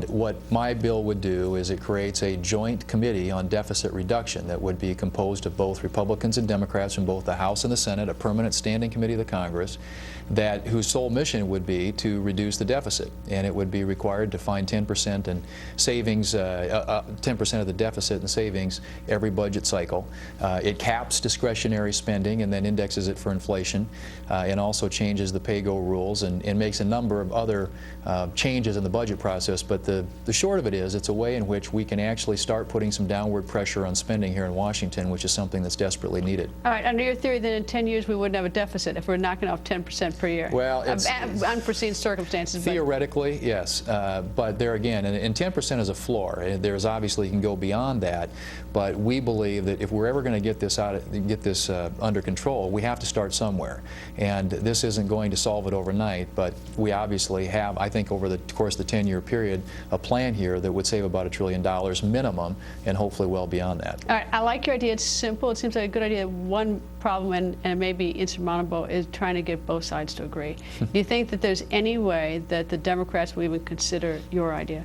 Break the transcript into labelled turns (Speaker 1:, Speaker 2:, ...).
Speaker 1: what my bill would do is it creates a joint committee on deficit reduction that would be composed of both Republicans and Democrats from both the House and the Senate, a permanent standing committee of the Congress, whose sole mission would be to reduce the deficit. And it would be required to find 10% in savings, 10% of the deficit in savings every budget cycle. It caps discretionary spending and then indexes it for inflation, and also changes the pay-go rules and makes a number of other changes in the budget process. But the short of it is, it's a way in which we can actually start putting some downward pressure on spending here in Washington, which is something that's desperately needed.
Speaker 2: All right, under your theory, then in 10 years we wouldn't have a deficit if we're knocking off 10% per year.
Speaker 1: Well, it's
Speaker 2: unforeseen circumstances.
Speaker 1: Theoretically, yes, but there again, and 10% is a floor. There's obviously, you can go beyond that, but we believe that if we're ever going to get this under control, we have to start somewhere. And this isn't going to solve it overnight, but we obviously have, I think, over the course of the 10-year period, a plan here that would save about $1 trillion minimum, and hopefully well beyond that.
Speaker 2: All right, I like your idea. It's simple. It seems like a good idea. One problem, and it may be insurmountable, is trying to get both sides to agree. Do you think that there's any way that the Democrats will even consider your idea?